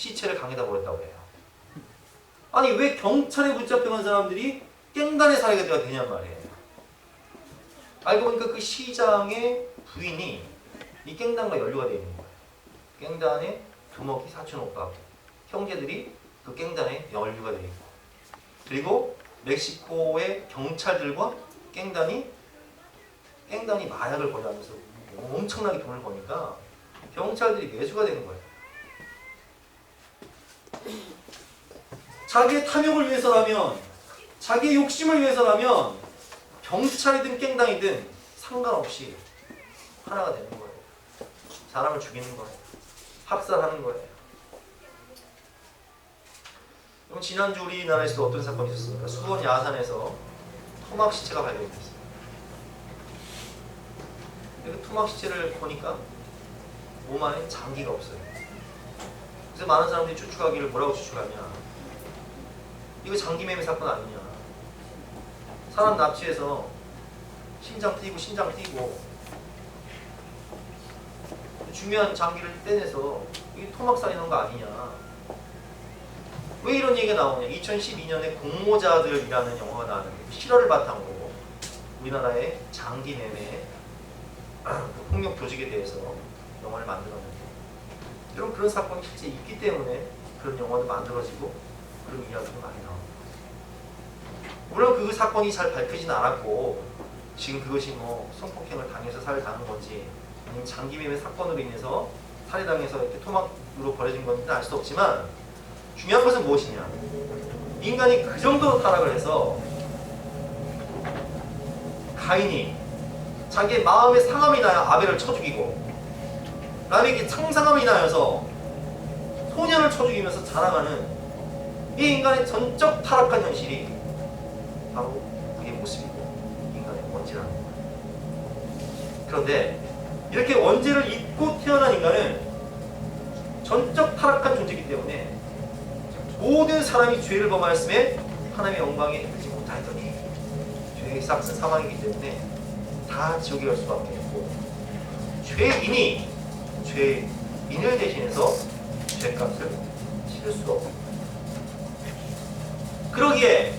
시체를 강에다 버렸다고 해요. 아니 왜 경찰에 붙잡혀간 사람들이 깽단의 사례가 되냔 말이에요. 알고 보니까 그 시장의 부인이 이 깽단과 연루가 되어 있는 거예요. 깽단의 두목이 사촌 오빠고 형제들이 그 깽단에 연루가 되어 있고, 그리고 멕시코의 경찰들과 깽단이 마약을 거래하면서 엄청나게 돈을 버니까 경찰들이 매수가 되는 거예요. 자기의 탐욕을 위해서라면, 자기의 욕심을 위해서라면 경찰이든 깽단이든 상관없이 하나가 되는 거예요. 사람을 죽이는 거예요. 학살하는 거예요. 그럼 지난주 우리나라에서 어떤 사건이 있었습니까? 수원 야산에서 토막 시체가 발견됐어요. 그 토막 시체를 보니까 몸 안에 장기가 없어요. 그래서 많은 사람들이 추측하기를 뭐라고 추측하냐? 이거 장기매매 사건 아니냐? 사람 납치해서 심장 뛰고 중요한 장기를 떼내서 이게 토막살인한 거 아니냐? 왜 이런 얘기가 나오냐? 2012년에 공모자들이라는 영화가 나왔는데 실화를 바탕으로 우리나라의 장기 매매 폭력 조직에 대해서 영화를 만들었는데, 여러분 그런 사건이 실제 있기 때문에 그런 영화도 만들어지고 그런 이야기도 많이 나옵니다. 물론 그 사건이 잘 밝혀지진 않았고 지금 그것이 뭐 성폭행을 당해서 살해를 당한 건지 아니면 장기 매매 사건으로 인해서 살해당해서 이렇게 토막으로 버려진 건지는 알 수 없지만, 중요한 것은 무엇이냐? 인간이 그 정도로 타락을 해서 가인이 자기의 마음의 상함이 나야 아벨을 쳐 죽이고, 라멕이 창상함이 나여서 소년을 쳐 죽이면서 자랑하는 이 인간의 전적 타락한 현실이 바로 그의 모습이고 인간의 원죄라는 거예요. 그런데 이렇게 원죄를 잊고 태어난 인간은 전적 타락한 존재이기 때문에 모든 사람이 죄를 범하였음에 하나님의 영광에 이르지 못하였더니 죄의 삭은 사망이기 때문에 다 지옥에 갈 수밖에 없고, 죄인을 대신해서 죄값을 치를 수가 없습니다. 그러기에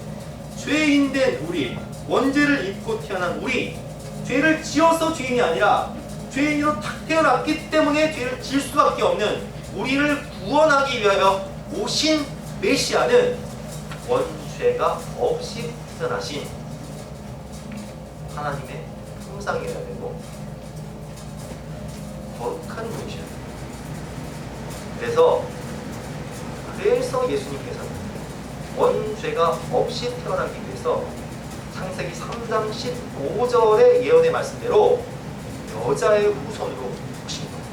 죄인된 우리, 원죄를 입고 태어난 우리, 죄를 지어서 죄인이 아니라 죄인으로 탁 태어났기 때문에 죄를 지을 수밖에 없는 우리를 구원하기 위하여 오신 메시아는 원죄가 없이 태어나신 하나님의 형상이어야 되고 거룩한 분이셔야 돼요. 그래서 예수님께서는 원죄가 없이 태어나기 위해서 창세기 3장 15절의 예언의 말씀대로 여자의 후손으로 오신 거예요.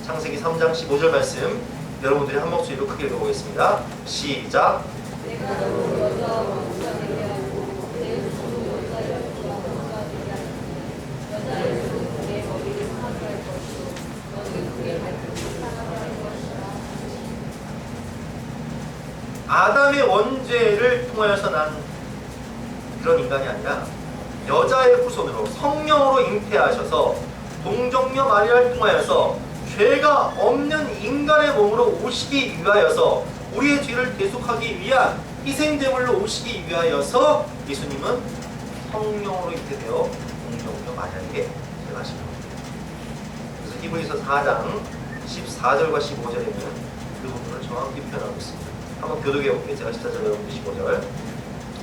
창세기 3장 15절 말씀 여러분들이 한 목소리로 크게 읽어보겠습니다. 시작. 내가 너로 여자 왕자 되게 하고 내 후손으로 여자를 왕자 되게 하리니 여자의 손은 그의 머리를 상하게 할 것이요 너는 그의 발끝을 상하게 할 것이라. 아담의 원죄를 통하여서 난 그런 인간이 아니라 여자의 후손으로 성령으로 잉태하셔서 동정녀 마리아를 통하여서 죄가 없는 인간의 몸으로 오시기 위하여서 우리의 죄를 대속하기 위한 희생제물로 오시기 위하여서 예수님은 성령으로 잉태되어 동정녀 마리아에게 태어나신 겁니다. 그래서 히브리서 4장 14절과 15절에는 그 부분을 정확히 표현하고 있습니다. 한번 교독해 볼게요. 제가 14절 여러분들 15절.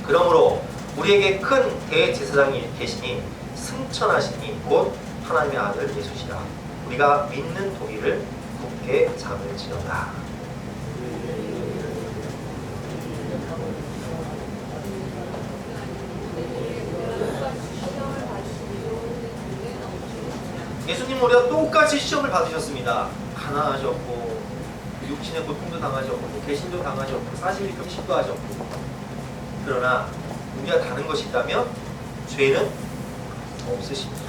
그러므로 우리에게 큰 대제사장이 계시니 승천하시니 곧 하나님의 아들 예수시라. 우리가 믿는 도리를 굳게 잡을지어다. 예수님 우리가 똑같이 시험을 받으셨습니다. 가난하셨고 육신의 고통도 당하셨고 개신도 당하셨고 40일 금식도 하셨고, 그러나 우리가 다른 것이 있다면 죄는 없으십니다.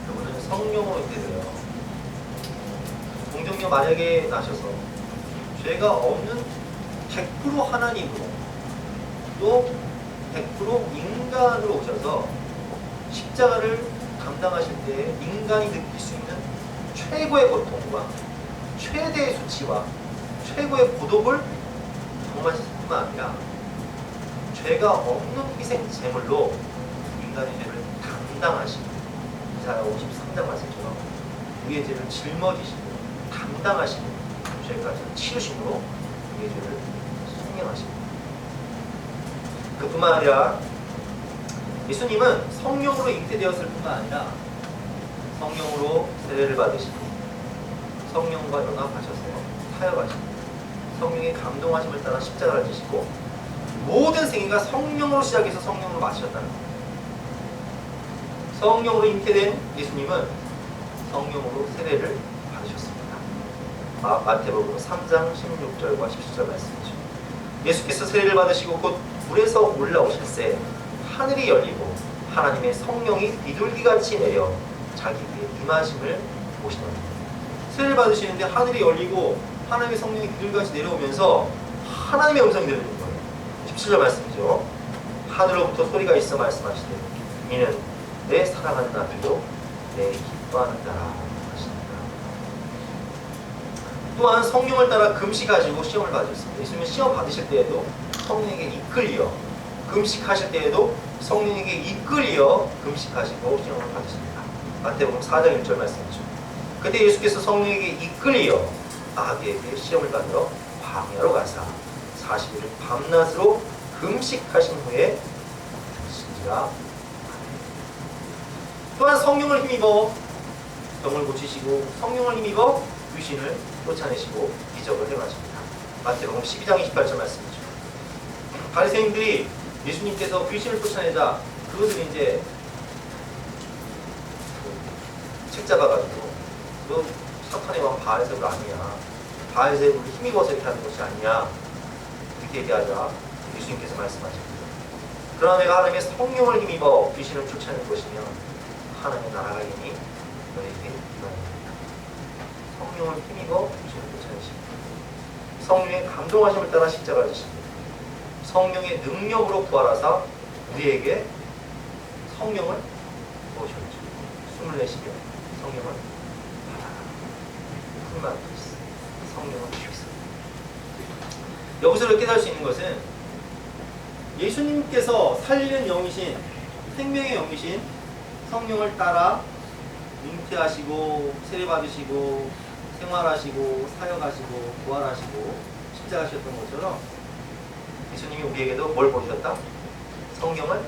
그분은 성령으로 잉태되어 동정녀 마리아에게 나셔서 죄가 없는 100% 하나님으로 또 100% 인간으로 오셔서 십자가를 감당하실 때 인간이 느낄 수 있는 최고의 고통과 최대의 수치와 최고의 고독을 경험하실 뿐만 아니라 죄가 없는 희생 제물로 인간의 죄를 감당하시고 이사야 53장 말씀처럼 우리의 죄를 짊어지시고 감당하시고 죄까지 치르심으로 우리의 죄를 속량하십니다. 그뿐만 아니라 예수님은 성령으로 잉태되었을 뿐만 아니라 성령으로 세례를 받으시고 성령과 연합하셔서 타협하시고 성령의 감동하심을 따라 십자가를 지시고 모든 생애가 성령으로 시작해서 성령으로 마치셨다는 겁니다. 성령으로 잉태된 예수님은 성령으로 세례를 받으셨습니다. 마태복음 3장 16절과 17절 말씀이죠. 예수께서 세례를 받으시고 곧 불에서 올라오실새 하늘이 열리고 하나님의 성령이 비둘기같이 내려 자기 위에 임하심을 보시더니 세례를 받으시는데 하늘이 열리고 하나님의 성령이 비둘기같이 내려오면서 하나님의 음성이 들리는 거예요. 17절 말씀이죠. 하늘로부터 소리가 있어 말씀하시되 이는 내 사랑하는 아들로 내 기뻐하는다 하십니다. 또한 성령을 따라 금식하시고 시험을 받으셨습니다. 예수님은 시험 받으실 때에도 성령에게 이끌려 금식하실 때에도 성령에게 이끌려 금식하시고 시험을 받으십니다. 마태복음 4장 1절 말씀이죠. 그때 예수께서 성령에게 이끌려 마귀에게 시험을 받으러 광야로 가사 40일을 밤낮으로 금식하신 후에 드신지라. 또한 성령을 힘입어 병을 고치시고 성령을 힘입어 귀신을 쫓아내시고 기적을 행하십니다. 마태복음 12장 28절 말씀이죠. 바리새인들이 예수님께서 귀신을 쫓아내자 그것을 이제 책 잡아가지고 너 사탄의 왕 바알세불 아니냐, 바알세불을 힘입어서 이렇게 하는 것이 아니냐 이렇게 얘기하자 예수님께서 말씀하십니다. 그러나 내가 하나님의 성령을 힘입어 귀신을 쫓아낼 것이면 하나님의 나라가 이미 너에게 임하니라. 성령을 힘입어 귀신을 쫓아내십니다. 성령의 감동하심을 따라 십자가를 지십니다. 성령의 능력으로 부활하사 우리에게 성령을 부으셨죠. 숨을 내쉬며 성령을 받아라. 풀만 성령을 주셨습니다. 여기서 깨달을 수 있는 것은 예수님께서 살리는 영이신 생명의 영이신 성령을 따라 잉태하시고 세례받으시고 생활하시고 사역하시고 부활하시고 십자가하셨던 것처럼 예수님이 우리에게도 뭘 보여주셨다? 성령을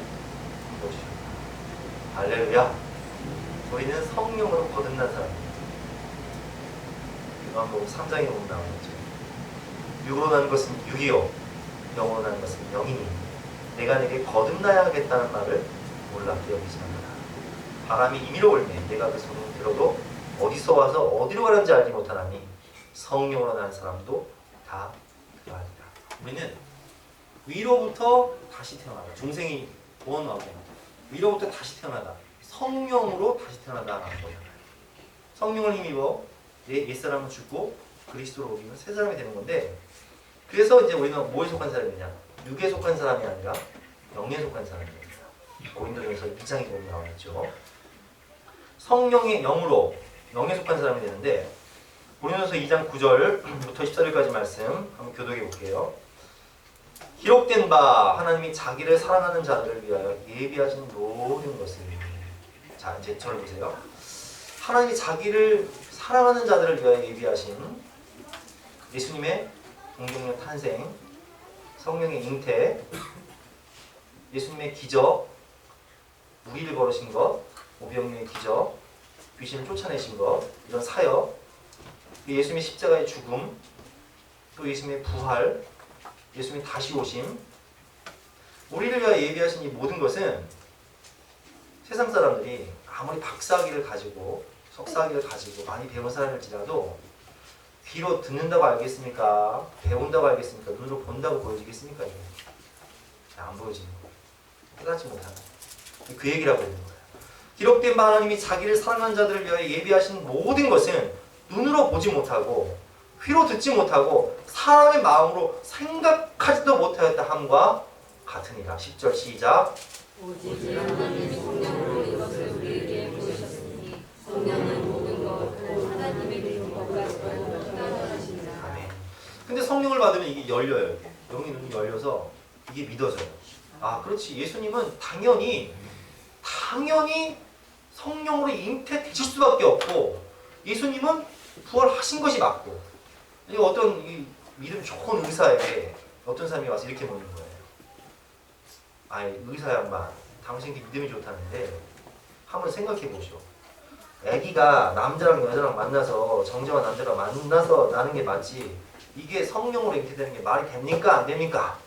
보여주셨다. 할렐루야. 우리는 성령으로 거듭난 사람입니다. 요한복음 3장에 보면 나오죠. 육으로 난 것은 육이요 영으로 난 것은 영이니 내가 내게 거듭나야 하겠다는 말을 몰랐게 여기지 말라. 바람이 임의로 불매 내가 그 소리를 들어도 어디서 와서 어디로 가는지 알지 못하나니 성령으로 난 사람도 다 그러하리라. 우리는 위로부터 다시 태어나다. 중생이 구원 나오잖아요. 위로부터 다시 태어나다. 성령으로 다시 태어나다라는 거잖아요. 성령을 힘입어 내 옛사람은 죽고 그리스도로 오기면 새 사람이 되는 건데, 그래서 이제 우리는 뭐에 속한 사람이냐? 육에 속한 사람이 아니라 영에 속한 사람입니다. 고린도전서 2장에 보면 나와있죠. 성령의 영으로 영에 속한 사람이 되는데, 고린도전서 2장 9절부터 14절까지 말씀 한번 교독해 볼게요. 기록된 바 하나님이 자기를 사랑하는 자들을 위하여 예비하신 모든 것을. 자, 이제 저를 보세요. 하나님이 자기를 사랑하는 자들을 위하여 예비하신 예수님의 동정녀 탄생, 성령의 잉태, 예수님의 기적, 무리를 걸으신 것, 오병이어의 기적, 귀신을 쫓아내신 것, 이런 사역, 예수님의 십자가의 죽음, 또 예수님의 부활, 예수님의 다시 오심, 우리를 위하여 예비하신 이 모든 것은 세상 사람들이 아무리 박사학위를 가지고 석사학위를 가지고 많이 배운 사람일지라도 귀로 듣는다고 알겠습니까? 배운다고 알겠습니까? 눈으로 본다고 보여지겠습니까? 이게 안 보여지는 거예요. 깨닫지 못하는 거예요. 그 얘기라고 있는 거예요. 기록된 바 하나님이 자기를 사랑하는 자들을 위하여 예비하신 모든 것은 눈으로 보지 못하고 귀로 듣지 못하고 사람의 마음으로 생각하지도 못하였다 함과 같으니라. 10절 시작. 오직 하나님의 성령으로 이것을 우리에게 보이셨으니 성령은 모든 것 곧 하나님의 된 것과 깨달으시니라. 아멘. 근데 성령을 받으면 이게 열려요. 이게. 영의 눈이 열려서 이게 믿어져요. 아, 그렇지. 예수님은 당연히 성령으로 잉태되실 수밖에 없고, 예수님은 부활하신 것이 맞고, 어떤 이 믿음 좋은 의사에게 어떤 사람이 와서 이렇게 묻는 거예요. 아이, 의사 양반, 당신 믿음이 좋다는데 한번 생각해 보시오. 아기가 남자랑 여자랑 만나서, 정자와 남자가 만나서 나는 게 맞지, 이게 성령으로 잉태되는 게 말이 됩니까? 안 됩니까?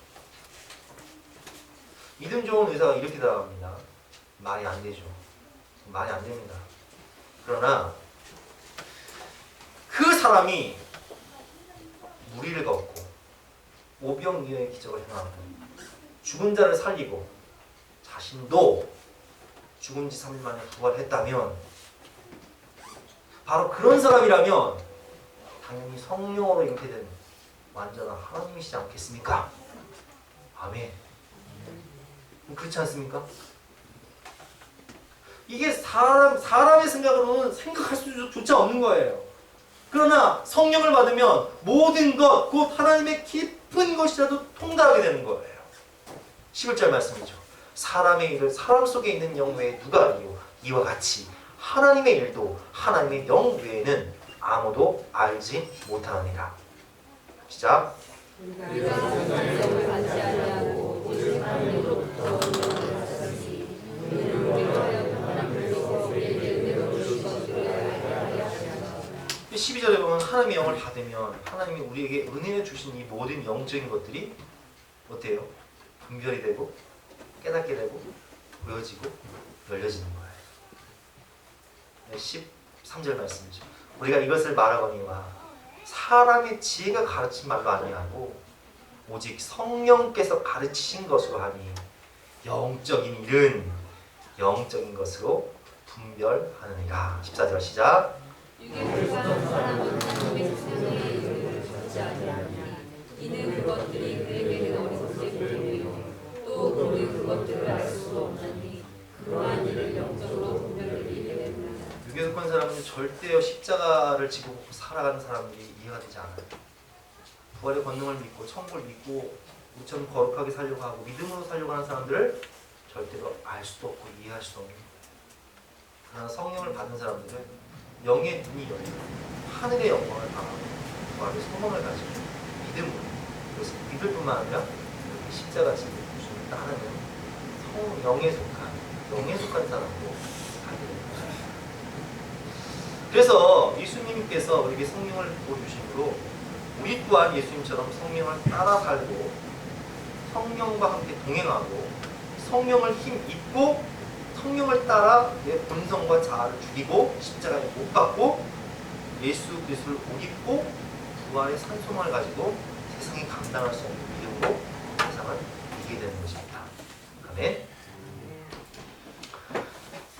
믿음 좋은 의사가 이렇게 대답합니다. 말이 안 되죠. 말이 안 됩니다. 그러나 그 사람이 무리를 걷고 오병이어의 기적을 행하고 죽은 자를 살리고 자신도 죽은 지 3일 만에 부활했다면, 바로 그런 사람이라면 당연히 성령으로 잉태된 완전한 하나님이시지 않겠습니까? 아멘. 그렇지 않습니까? 이게 사람의 생각으로는 생각할 수조차 없는 거예요. 그러나 성령을 받으면 모든 것, 곧 하나님의 깊은 것이라도 통달하게 되는 거예요. 11절 말씀이죠. 사람의 일을 사람 속에 있는 영 외에 누가 알리요? 이와 같이 하나님의 일도 하나님의 영 외에는 아무도 알지 못하느니라. 시작. 우리가 성령을 받지 아니하고 오직 하나님으로부터 은혜를 받았으니 이는 우리로 하여금 하나님께서 우리에게 은혜로 주신 것으로 알게 하시라. 12절에 보면 하나님의 영을 받으면 하나님이 우리에게 은혜를 주신 이 모든 영적인 것들이 어때요? 분별이 되고 깨닫게 되고 보여지고 열려지는 거예요. 13절 말씀이죠. 우리가 이것을 말하거니와 사람의 지혜가 가르친 말로 아니하고 오직 성령께서 가르치신 것으로 하니 영적인 일은 영적인 것으로 분별하느니라. 14절 시작. 육에 사는 사람은 하나님의 세상의 일을 받지 아니하니 이는 그것들이 그에게는 어리석게 보이며 또 그는 그것들을 알 수도 없나니 그러한 일을 영적으로 분별되게 됩니다. 육에 속한 사람은 절대요 십자가를 지고 살아가는 사람들이 이해가 되지 않아요. 부활의 권능을 믿고 천국을 믿고 우리처럼 거룩하게 살려고 하고 믿음으로 살려고 하는 사람들을 절대로 알 수도 없고 이해할 수도 없는 거예요. 그러나 성령을 받은 사람들은 영의 눈이 열려 하늘의 영광을 바라고 부활의 소망을 가지고 믿음으로, 그것을 믿을 뿐만 아니라 십자가 지고 주님을 따르는 영에 속한 사람으로 가게 됩니다. 그래서 예수님께서 우리에게 성령을 부어주심으로 우리 또한 예수님처럼 성령을 따라 살고 성령과 함께 동행하고 성령을 힘입고 성령을 따라 내 본성과 자아를 죽이고 십자가에 못 박고 예수 그리스도를 옷 입고 부활의 산소망을 가지고 세상이 감당할 수 없는 믿음으로 세상을 이기게 되는 것입니다. 아멘.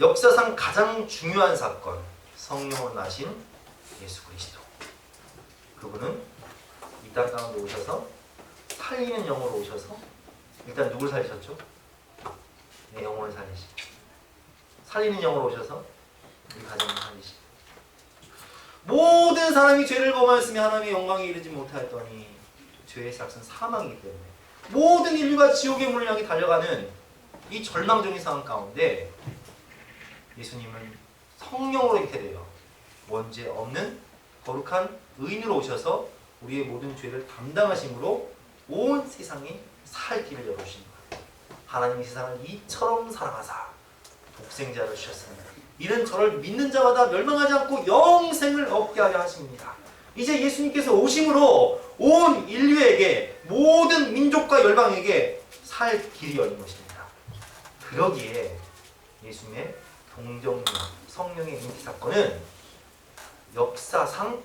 역사상 가장 중요한 사건, 성령으로 나신 예수 그리스도. 그분은 이 땅 가운데 오셔서 살리는 영으로 오셔서 일단 누굴 살리셨죠? 내 영혼을 살리시고 살리는 영으로 오셔서 우리 가정을 살리시고 모든 사람이 죄를 범하였으며 하나님의 영광에 이르지 못하였더니 죄의 삭은 사망이기 때문에 모든 인류가 지옥의 문을 향해 달려가는 이 절망적인 상황 가운데 예수님은 성령으로 잉태되어 원죄 없는 거룩한 의인으로 오셔서 우리의 모든 죄를 담당하심으로 온 세상에 살 길을 열어주신 거예요. 하나님이 세상을 이처럼 사랑하사 독생자를 주셨습니다. 이는 저를 믿는 자마다 멸망하지 않고 영생을 얻게 하려 하십니다. 이제 예수님께서 오심으로 온 인류에게 모든 민족과 열방에게 살 길이 열린 것입니다. 그러기에 예수님의 동정령 성령의 잉태 사건은 역사상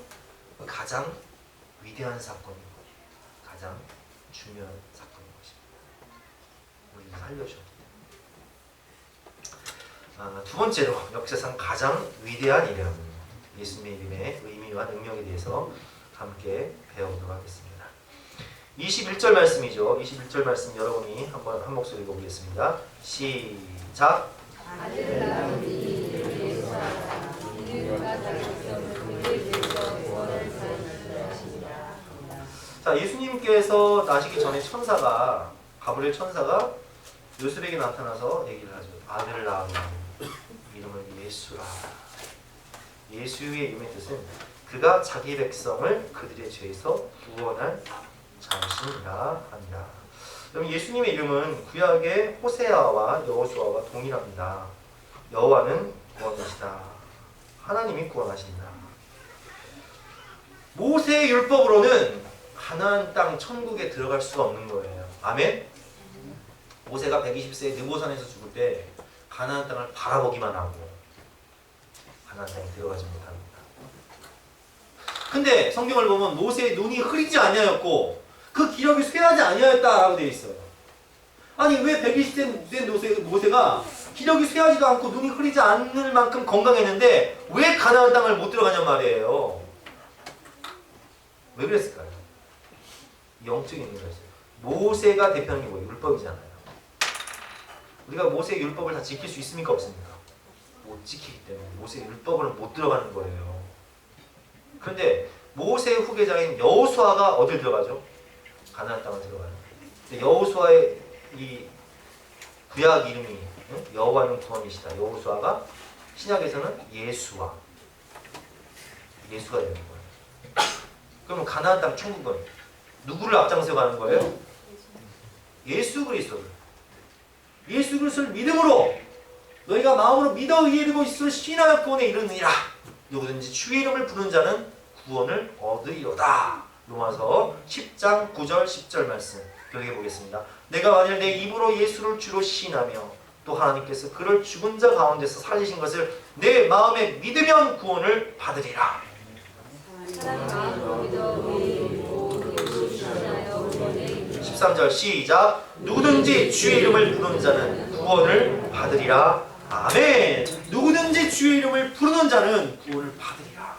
가장 위대한 사건이고 가장 중요한 사건인 것입니다. 우리를 살려주셨기 때문에. 두 번째로 역사상 가장 위대한 이름, 예수님의 이름의 의미와 능력에 대해서 함께 배워보도록 하겠습니다. 21절 말씀이죠. 21절 말씀 여러분이 한번 한 목소리 읽어보겠습니다. 시작. 아들 낳으니 예수하라 이는 그가 자기 백성을 그에 대해서 구원을 사하시리라. 자, 예수님께서 나시기 전에 천사가 가브리엘 천사가 요셉에게 나타나서 얘기를 하죠. 아들을 낳으면 이름을 예수라. 예수의 이름의 뜻은 그가 자기 백성을 그들의 죄에서 구원할 자신이라 합니다. 그럼 예수님의 이름은 구약의 호세아와 여호수아와 동일합니다. 여호와는 구원이시다. 하나님이 구원하신다. 모세의 율법으로는 가나안 땅 천국에 들어갈 수가 없는 거예요. 아멘? 모세가 120세에 느보산에서 죽을 때 가나안 땅을 바라보기만 하고 가나안 땅에 들어가지 못합니다. 근데 성경을 보면 모세의 눈이 흐리지 아니하였고 그 기력이 쇠하지 아니하였다라고 되어 있어요. 아니 왜 120세 된 모세가 기력이 쇠하지도 않고 눈이 흐리지 않을 만큼 건강했는데 왜 가나안 땅을 못 들어가냔 말이에요. 왜 그랬을까요? 영적인 의미가 있어요. 모세가 대표하는 게 뭐예요? 율법이잖아요. 우리가 모세의 율법을 다 지킬 수 있습니까? 없습니까? 못 지키기 때문에 모세의 율법을 못 들어가는 거예요. 그런데 모세의 후계자인 여호수아가 어딜 들어가죠? 가나안 땅을 들어가요. 근데 여호수아의 이 구약 이름이 여호와는 구원이시다. 여호수아가 신약에서는 예수가 되는 거예요. 그러면 가나안 땅 천국은 누구를 앞장서 가는 거예요? 예수 그리스도를. 예수 그리스도를 믿음으로 너희가 마음으로 믿어 이르고 있으면 신하여 구원에 이르느니라. 누구든지 주의 이름을 부르는 자는 구원을 얻으리로다. 로마서 10장 9절 10절 말씀 교독해 보겠습니다. 내가 만일 내 입으로 예수를 주로 시인하며 또 하나님께서 그를 죽은 자 가운데서 살리신 것을 내 마음에 믿으면 구원을 받으리라. 13절 시작. 누구든지 주의 이름을 부르는 자는 구원을 받으리라. 아멘. 누구든지 주의 이름을 부르는 자는 구원을 받으리라.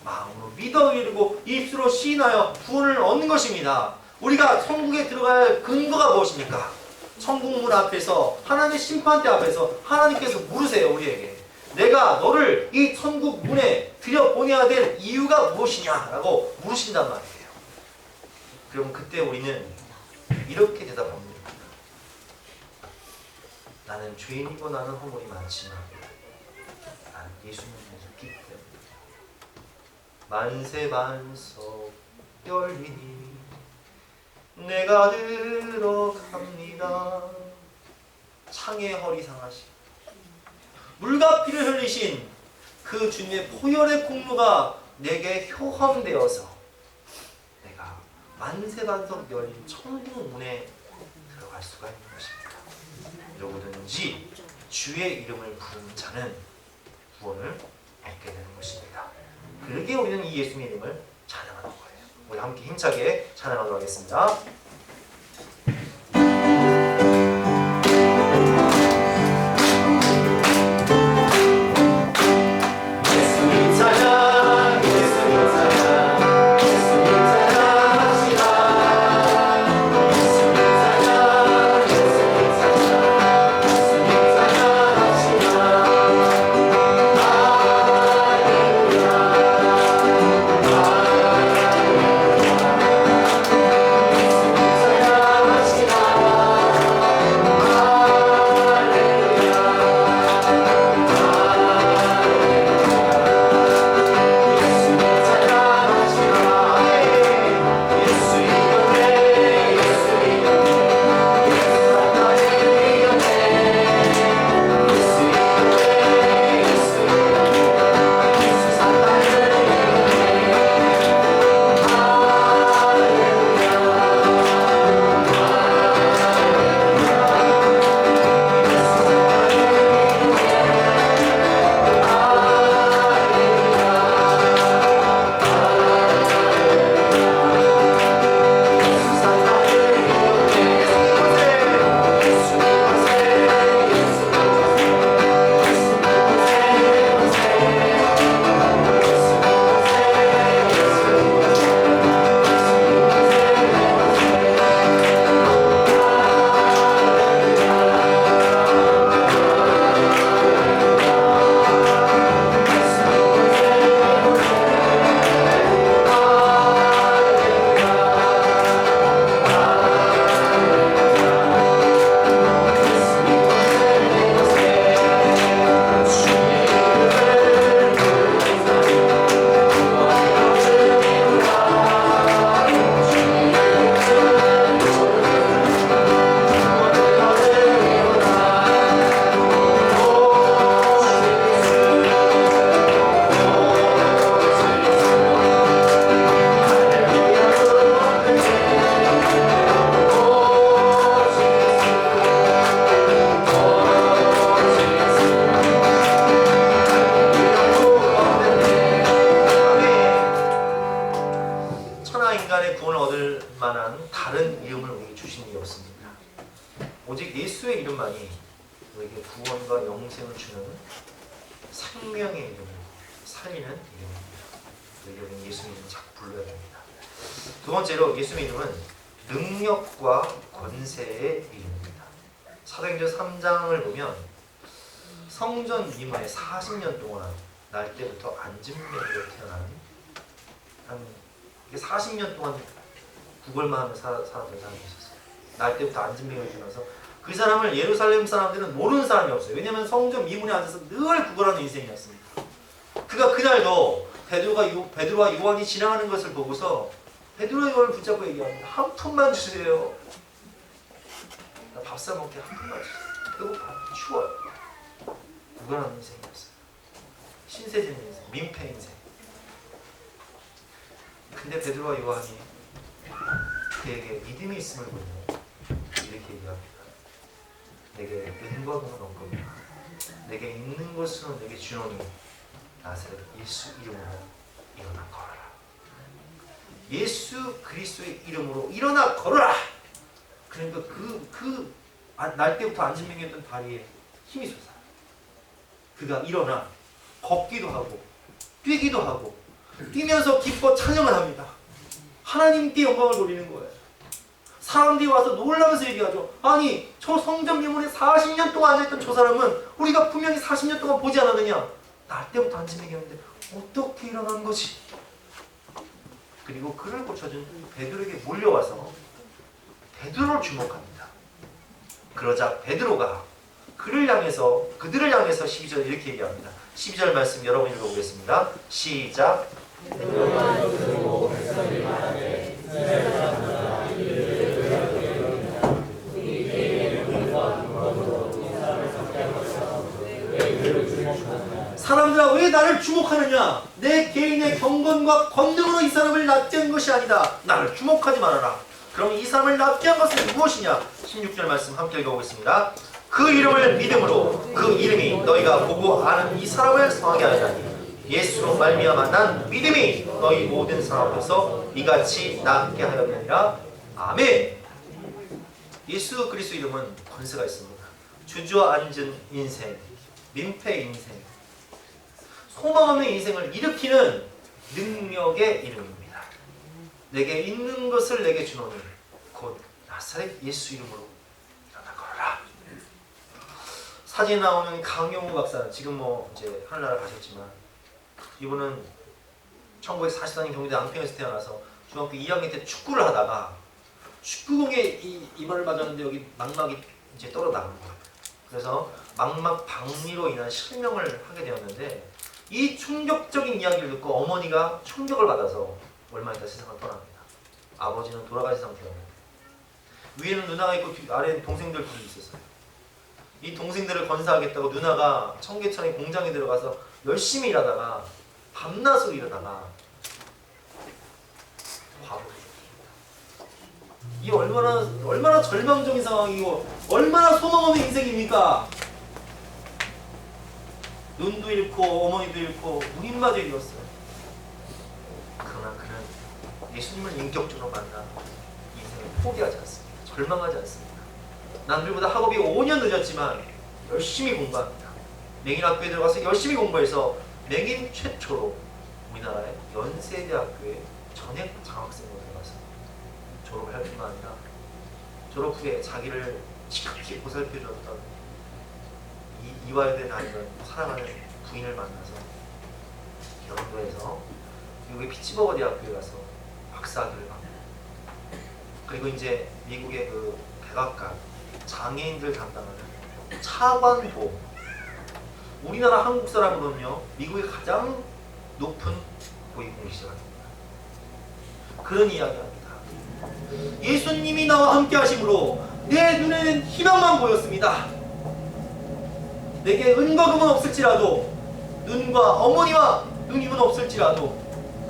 마음으로 믿어 이르고 입술로 시인하여 구원을 얻는 것입니다. 우리가 천국에 들어갈 할 근거가 무엇입니까? 천국문 앞에서 하나님의 심판대 앞에서 하나님께서 물으세요. 우리에게 내가 너를 이 천국 문에 들여보내야 될 이유가 무엇이냐라고 물으신단 말이에요. 그럼 그때 우리는 이렇게 대답합니다. 나는 죄인이고 나는 허물이 많지만 나는 예수님을 믿기 때문에 만세반석 열리니 내가 들어갑니다. 창의 허리 상하신 물과 피를 흘리신 그 주님의 보혈의 공로가 내게 효험되어서 내가 만세반석 열린 천국 문에 들어갈 수가 있는 것입니다. 누구든지 주의 이름을 부르는 자는 구원을 얻게 되는 것입니다. 그러기에 우리는 이 예수님의 이름을 찬양하는 거예요. 우리 함께 힘차게 찬양하도록 하겠습니다. 이름을 만한 다른 이름을 우리에게 주신 일이 없습니다. 오직 예수의 이름만이 우리에게 구원과 영생을 주는 생명의 이름을 살리는 이름입니다. 우리는 예수님 이름 자꾸 불러야 됩니다. 두 번째로 예수님 이름은 능력과 권세의 이름입니다. 사도행전 3장을 보면 성전 이문에 40년 동안 날 때부터 안진뱅이로 태어난 한 40년 동안 구걸만 하며 살았던 사람이 있었어요. 날 때부터 안진뱅이로 태어나서 그 사람을 예루살렘 사람들은 모르는 사람이 없어요. 왜냐하면 성전 미문에 앉아서 늘 구걸하는 인생이었습니다. 그가 그날도 베드로와 요한이 지나가는 것을 보고서 베드로와 요한을 붙잡고 얘기합니다. 한 푼만 주세요. 나 밥 사 먹게 한 푼만 주세요. 배고파, 추워요. 구걸하는 인생이었어요. 신세진 인생, 민폐 인생. 근데 베드로와 요한이 그에게 믿음이 있음을 보고 이렇게 얘기합니다. 내게 은과 금은 없거니와 내게 있는 것으로 내게 주노니 나사렛 예수 이름으로 일어나 걸어라. 예수 그리스도의 이름으로 일어나 걸어라. 그러니까 날 때부터 안진뱅이였던 다리에 힘이 솟아. 그가 일어나 걷기도 하고 뛰기도 하고 뛰면서 기뻐 찬양을 합니다. 하나님께 영광을 돌리는 거예요. 사람들이 와서 놀라면서 얘기하죠. 아니 저 성전 미문에 40년 동안 앉아있던 저 사람은 우리가 분명히 40년 동안 보지 않았느냐. 날 때부터 안진뱅이였는데 어떻게 일어난 거지? 그리고 그를 고쳐준 베드로에게 몰려와서 베드로를 주목합니다. 그러자 베드로가 그들을 향해서 12절에 이렇게 얘기합니다. 12절 말씀 여러분 읽어보겠습니다. 시작. 사람들아 왜 나를 주목하느냐? 내 개인의 경건과 권능으로 이 사람을 낫게 한 것이 아니다. 나를 주목하지 말아라. 그럼 이 사람을 낫게 한 것은 무엇이냐? 16절 말씀 함께 읽어보겠습니다. 그 이름을 믿음으로 그 이름이 너희가 보고 아는 이 사람을 성하게 하였나니 예수로 말미암아 난 믿음이 너희 모든 사람 앞에서 이같이 낫게 하였느니라. 아멘. 예수 그리스도 이름은 권세가 있습니다. 주저앉은 인생, 민폐 인생, 소망 없는 인생을 일으키는 능력의 이름입니다. 내게 있는 것을 내게 주노니 곧 나사렛 예수 이름으로 일어나 걸어라. 사진에 나오는 강용우 박사, 지금 이제 하늘나라 가셨지만 이분은 1944년 경기도 양평에서 태어나서 중학교 2학년 때 축구를 하다가 축구공에 이마를 맞았는데 여기 망막이 이제 떨어 나간 거예요. 그래서 망막 박리로 인한 실명을 하게 되었는데 이 충격적인 이야기를 듣고 어머니가 충격을 받아서 얼마 있다 세상을 떠납니다. 아버지는 돌아가신 상태였는데 위에는 누나가 있고 아래에는 동생들 둘이 있었어요. 이 동생들을 건사하겠다고 누나가 청계천의 공장에 들어가서 열심히 일하다가 밤낮으로 일하다가 과부를 죽입니다. 이 얼마나 절망적인 상황이고 얼마나 소망 없는 인생입니까? 눈도 잃고 어머니도 잃고 누님마저 잃었어요. 그러나 그는 예수님을 인격적으로 만나 인생을 포기하지 않습니다. 절망하지 않습니다. 남들보다 학업이 5년 늦었지만 열심히 공부합니다. 맹인학교에 들어가서 열심히 공부해서 맹인 최초로 우리나라의 연세대학교에 전액 장학생으로 들어가서 졸업을 할 뿐만 아니라 졸업 후에 자기를 지극히 보살펴줬던 이화여대 다니는 사랑하는 부인을 만나서 결혼도 해서 미국의 피츠버그 대학교에 가서 박사학위를 받고 그리고 이제 미국의 그 백악관 장애인들 담당하는 차관보 우리나라 한국 사람으로는요 미국의 가장 높은 고위공직자가 됩니다. 그런 이야기합니다. 예수님이 나와 함께 하심으로 내 눈에는 희망만 보였습니다. 내게 은과 금은 없을지라도 눈과 어머니와 누님은 없을지라도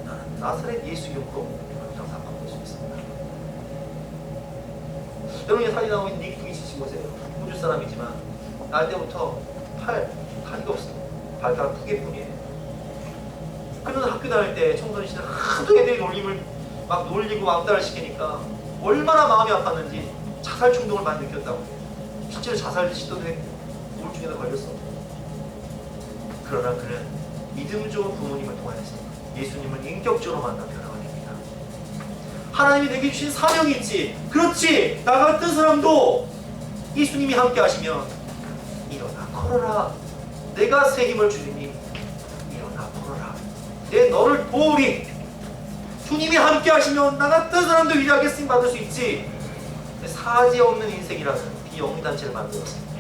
나는 나사렛 예수 이름으로 항상 바꿀 수 있습니다. 여러분이 사진 나오고 있는 닉북이 지시 보세요. 호주 사람이지만 날 때부터 다리가 없습니다. 발가락 2개뿐이에요. 그는 학교 다닐 때 청소년 시절 하도 애들이 놀림을 막 놀리고 왕따를 시키니까 얼마나 마음이 아팠는지 자살 충동을 많이 느꼈다고. 실제로 자살 시도도 했고 우울증에도 걸렸어. 그러나 그는 믿음 좋은 부모님을 통해서 예수님을 인격적으로 만나 변화가 됩니다. 하나님이 내게 주신 사명이 있지. 그렇지. 나 같은 사람도 예수님이 함께 하시면 일어나 걸어라. 내가 새 힘을 주리니 일어나 걸어라. 내 너를 도우리. 주님이 함께 하시면 나 같은 사람도 위대하게 쓰임 받을 수 있지. 사지 없는 인생이라는 비영리단체를 만들었습니다.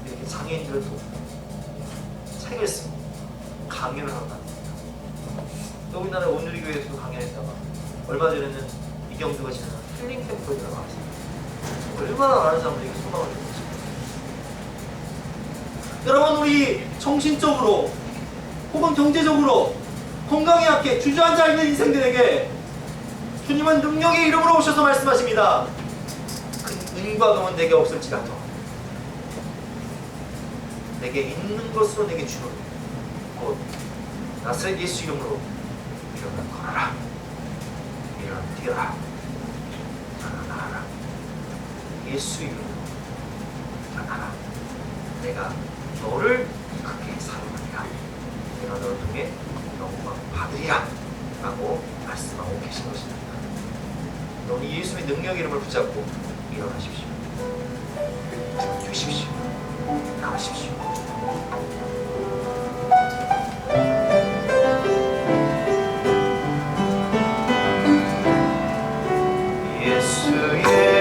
이렇게 장애인들을 돕고 책을 쓰고 강연을 하고 또 우리나라 온누리교회에서도 강연했다가 얼마 전에는 이경주가 진행한 힐링 캠프에 들어갔습니다. 얼마나 많은 사람들에게 소망을 주고 있습니다. 여러분, 우리 정신적으로 혹은 경제적으로 건강에 약해 주저앉아 있는 인생들에게 주님은 능력의 이름으로 오셔서 말씀하십니다. 그 은과 금은 내게 없을지라도 내게 있는 것으로 내게 주노니 곧 나사렛 예수 이름으로 일어나 걸어라. 일어나 뛰어라. 일어나 나가라. 예수 이름으로 일어나라. 내가 너를 크게 사랑하리라. 내가 너를 통해 영광 받으리라 라고 말씀하고 계신 것입니다. 너는 예수의 능력 이름을 붙잡고 일어나십시오. 주십시오. 나가십시오. 예수의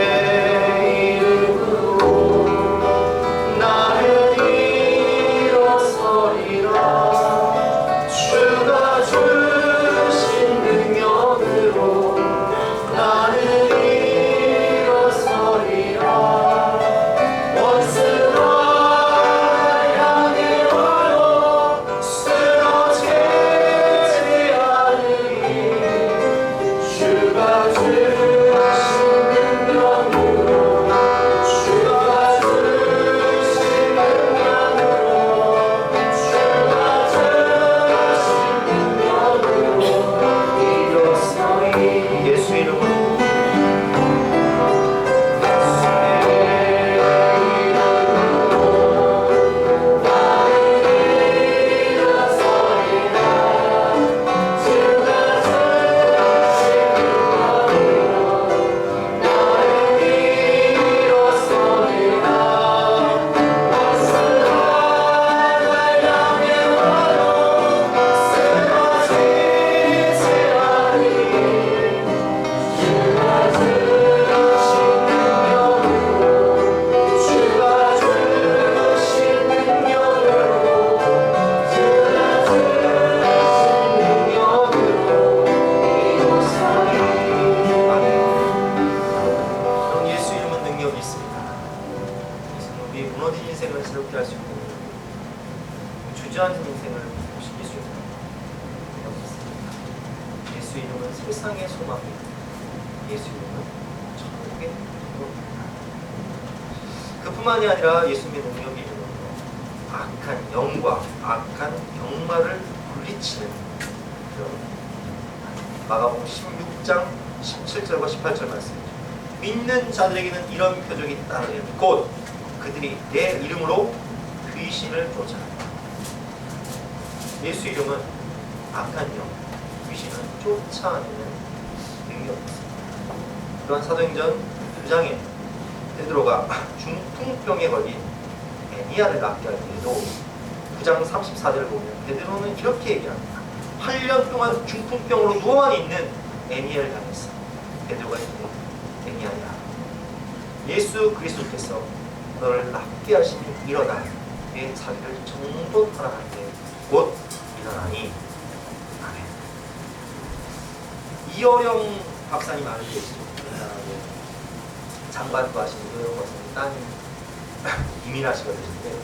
주저앉은 인생을 보시기 쉽습니다. 예수 이름은 세상의 소망입니다. 예수 이름은 천국의 기쁨입니다. 그뿐만이 아니라 예수님의 능력이 이름으로 악한 영과 악한 병마를 물리치는 그런 마가복음 16장 17절과 18절 말씀이죠. 믿는 자들에게는 이런 표적이 따르리니 곧 그들이 내 이름으로 귀신을 쫓아낸다. 예수 이름은 악한 영, 귀신을 쫓아내는 능력이 있습니다. 또한 사도행전 9장에 베드로가 중풍병에 걸린 애니야를 낫게 할 때에도 9장 34절을 보면 베드로는 이렇게 얘기합니다. 8년 동안 중풍병으로 누워만 있는 애니야를 향했어. 베드로가 이르되 애니야야, 예수 그리스도께서 너를 낫게 하시니 일어나 내 자기를 정돈하라 할 때 곧 일어나니. 아멘. 이어령 박사님 알고 계시죠? 장관도 하시는 이어령 박사님 따님 이민하시가 되신데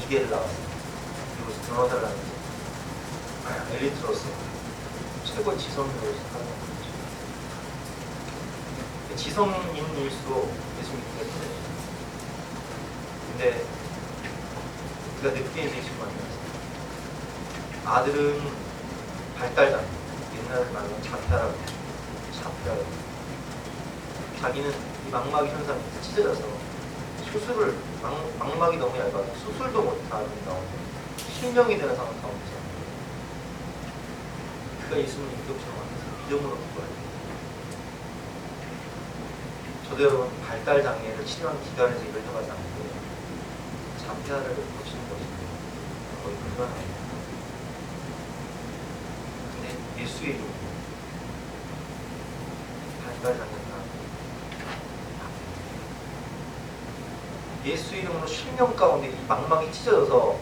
이대를 나왔어요. 그리고 변호사를 하는데 엘리트로서 최고 지성인으로 하는 거죠. 지성인일수록 예수 믿기가 힘들어요. 근데 우리가 늦게 이제 예수를 만났어요. 아들은 발달장, 얘는 옛날에 말하는 자폐라고 자폐라고 자기는 이 망막이 현상이 찢어져서 수술을 망막이 너무 얇아서 수술도 못하는 가운데 실명이 되는 상황 가운데서 그가 예수님을 인격처럼 만나서 믿음으로 구하게 됩니다. 저도 여러분 발달장애를 치료하는 기관에서 일을 해가지 않고 자폐아를 고치는 것이 거의 불가능합니다. 근데 예수의 이름으로 발달장애가 예수 이름으로 실명 가운데 이 망막이 찢어져서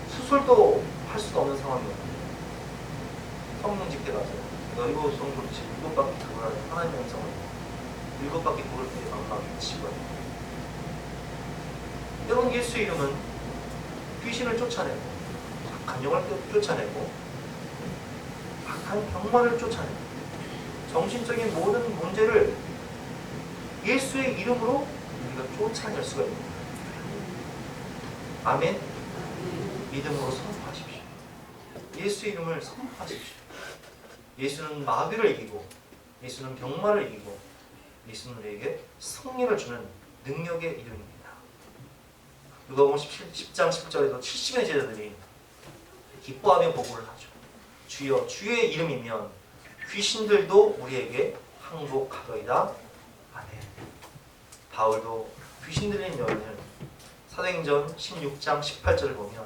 수술도 할 수가 없는 상황이었는데 성령 집회 가서 여의도 성도지 7바퀴 돌을 하는 하나님의 영성을 7바퀴 돌을 때 망막이 치고 여러분 예수 이름은 귀신을 쫓아내고 악한 영을 쫓아내고 악한 병마를 쫓아내고 정신적인 모든 문제를 예수의 이름으로 우리가 쫓아낼 수가 있습니다. 아멘. 믿음으로 선포하십시오. 예수 이름을 선포하십시오. 예수는 마귀를 이기고 예수는 병마를 이기고 예수는 우리에게 승리를 주는 능력의 이름입니다. 누가복음 10장 10절에도 70의 제자들이 기뻐하며 보고를 하죠. 주여 주의 이름이면 귀신들도 우리에게 항복하더이다. 아멘. 바울도 귀신 들린 여인을 사도행전 16장 18절을 보면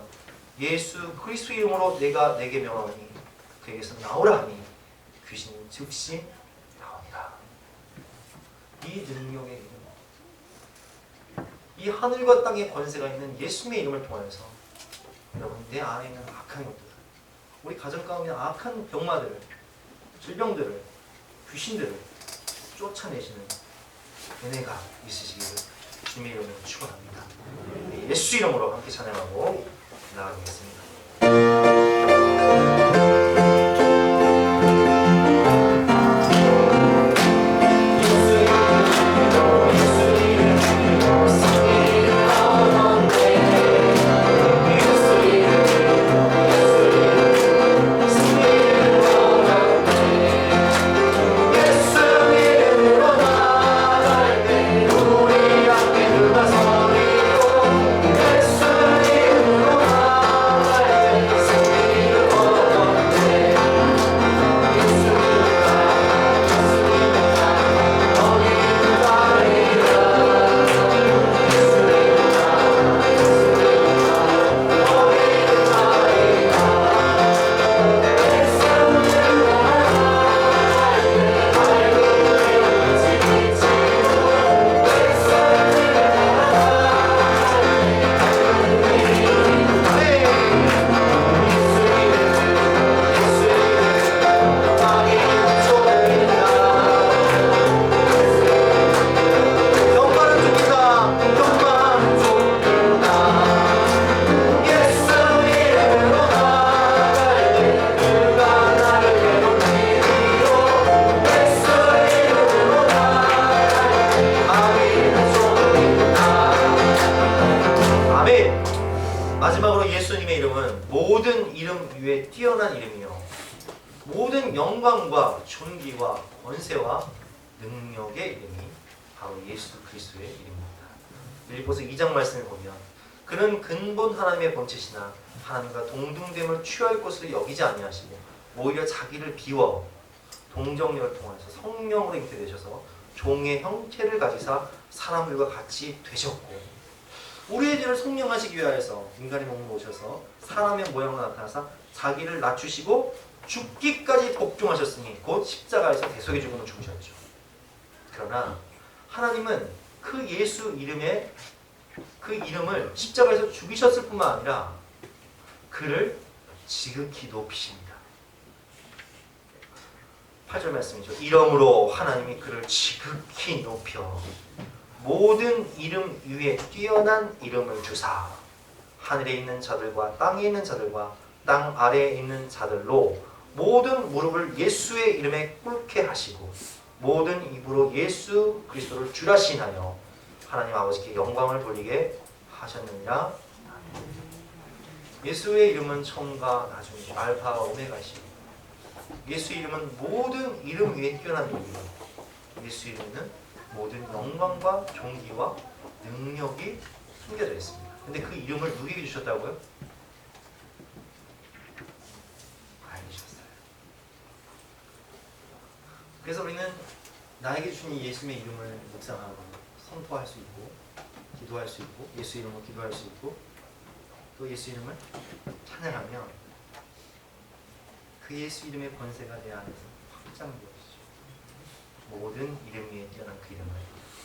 예수 그리스도 이름으로 내가 내게 명하니 그에게서 나오라 하니 귀신은 즉시 나오니라. 이 능력의 이름, 이 하늘과 땅의 권세가 있는 예수님의 이름을 통하여서 여러분 내 안에 있는 악한 것들, 우리 가정 가운데 악한 병마들을, 질병들을, 귀신들을 쫓아내시는 은혜가 있으시기를 주님의 이름으로 축원합니다. 예수 이름으로 함께 찬양하고 나아가겠습니다. 마지막으로 예수님의 이름은 모든 이름 위에 뛰어난 이름이요 모든 영광과 존귀와 권세와 능력의 이름이 바로 예수 그리스도의 이름입니다. 빌립보서 2장 말씀을 보면 그는 근본 하나님의 본체시나 하나님과 동등됨을 취할 것으로 여기지 아니하시고 오히려 자기를 비워 동정력을 통해서 성령으로 잉태되셔서 종의 형태를 가지사 사람들과 같이 되셨고 우리의 죄를 속량하시기 위하여서 인간의 몸으로 오셔서 사람의 모양으로 나타나사 자기를 낮추시고 죽기까지 복종하셨으니 곧 십자가에서 대속의 죽음을 죽으셨죠. 그러나 하나님은 그 예수 이름에 그 이름을 십자가에서 죽이셨을 뿐만 아니라 그를 지극히 높이십니다. 8절 말씀이죠. 이러므로 하나님이 그를 지극히 높여 모든 이름 위에 뛰어난 이름을 주사 하늘에 있는 자들과 땅에 있는 자들과 땅 아래에 있는 자들로 모든 무릎을 예수의 이름에 꿇게 하시고 모든 입으로 예수 그리스도를 주라 시인하여 하나님 아버지께 영광을 돌리게 하셨느니라. 예수의 이름은 처음과 나중이고 알파와 오메가이시고 예수 이름은 모든 이름 위에 뛰어난 이름이에요. 예수 이름에는 모든 영광과 존귀와 능력이 숨겨져 있습니다. 근데 그 이름을 누구에게 주셨다고요? 하나님이 주셨어요. 그래서 우리는 나에게 주신 예수님의 이름을 묵상하고 선포할 수 있고 기도할 수 있고 예수 이름으로 기도할 수 있고 또 예수 이름을 찬양하며 그 예수 이름의 권세가 내 안에서 확장되어지죠. 모든 이름 위에 뛰어난 그 이름을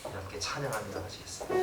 함께 찬양하며 나가시겠습니다.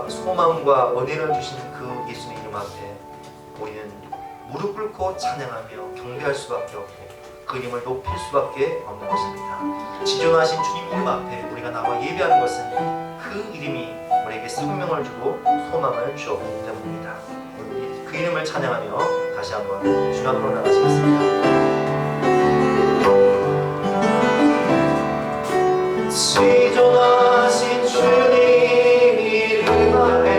소망과 은혜를 주신 그 예수님 이름 앞에 우리는 무릎 꿇고 찬양하며 경배할 수밖에 없고 그 이름을 높일 수밖에 없는 것입니다. 지존하신 주님 이름 앞에 우리가 나와 예배하는 것은 그 이름이 우리에게 생명을 주고 소망을 주었기 때문입니다. 그 이름을 찬양하며 다시 한번 주님 앞으로 나가시겠습니다. 지존하신 주님 이름 앞에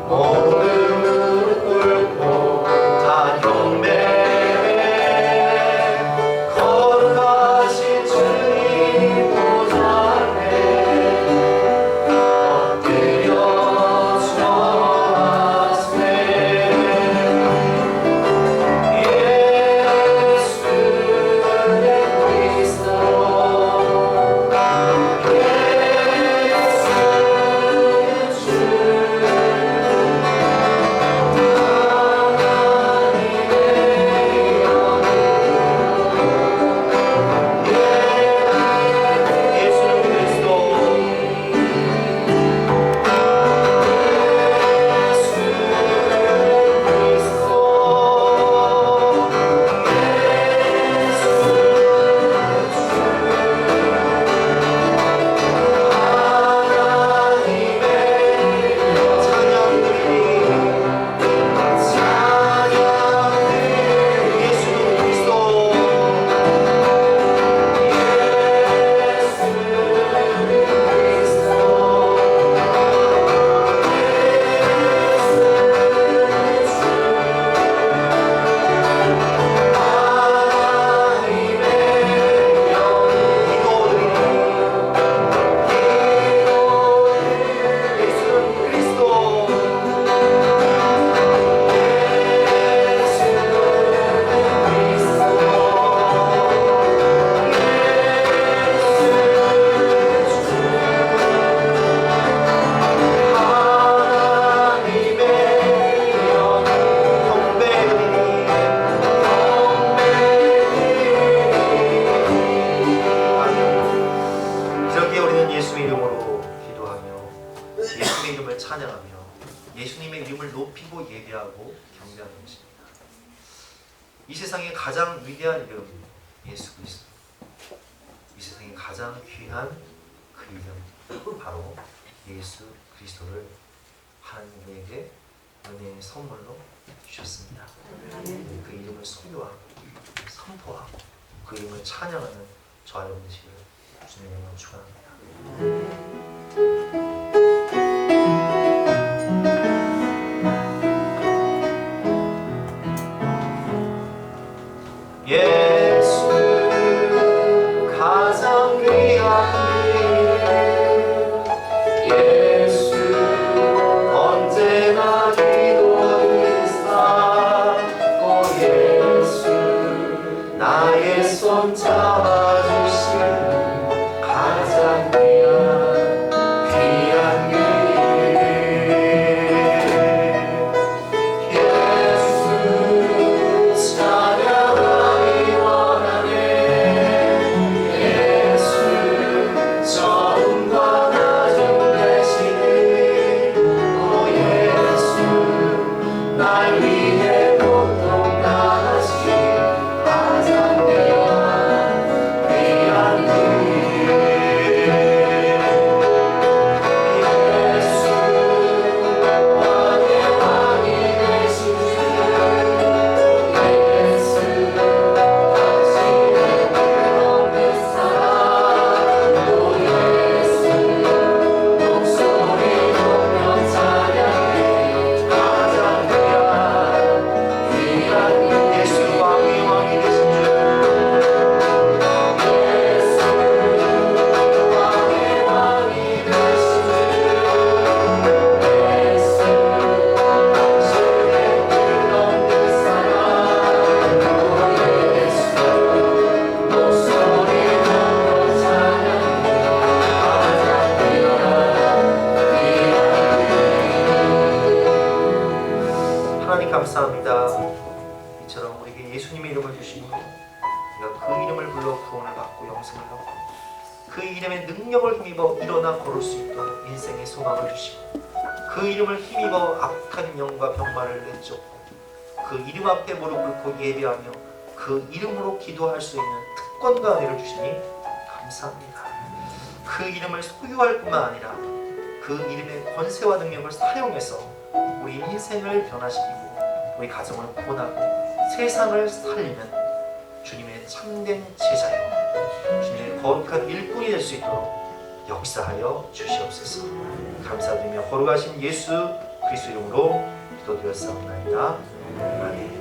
모든 무릎 꿇고 다 경배해 거룩하신 주님 보좌 앞에 엎드려 절하세. 예수의 그리스도 귀한 것입니다. 이 세상의 가장 위대한 이름 예수 그리스도. 이 세상의 가장 귀한 그 이름 바로 예수 그리스도를 하나님 우리에게 은혜의 선물로 주셨습니다. 그 이름을 소유하고 선포하고 그 이름을 찬양하는 저와 여러분 되시기를 주님의 이름으로 축원합니다. 예수 가장 귀한 이름 예수 언제나 기도드리사 오 예수 나의 손 잡아주신 가장 귀한 이름 예수 찬양하기 원하네 예수 처음과 나중 되시는 오 예수 날 위해 고통 당하신 가장 귀한 이름 예수 왕의 왕이 되신 주 예수 당신의 끝없는 사랑 오 예수 목소리 높여 찬양해 가장 귀한 예수 왕이 되신 주 예수 왕의 왕이 되신 주 예수 당신의 끝없는 사랑 오 예수 목소리 높여 찬양해 가장 하나님 감사합니다. 이처럼 우리에게 예수님의 이름을 주시고 우리가 그 이름을 불러 구원을 받고 영생을 얻고 그 이름의 능력을 힘입어 일어나 걸을 수 있도록 인생의 소망을 주시고 그 이름을 힘입어 악한 영과 병마를 내쫓고 그 이름 앞에 무릎 꿇고 예배하며 그 이름으로 기도할 수 있는 특권과 은혜를 주시니 감사합니다. 그 이름을 소유할 뿐만 아니라 그 이름의 권세와 능력을 사용해서 우리 인생을 변화시키고 우리 가정을 구원하고 세상을 살리는 주님의 참된 제자요 주님의 거룩한 일꾼이 될 수 있도록 역사하여 주시옵소서. 감사드리며 거룩하신 예수 그리스도 이름으로 기도드렸사옵나이다. 아멘.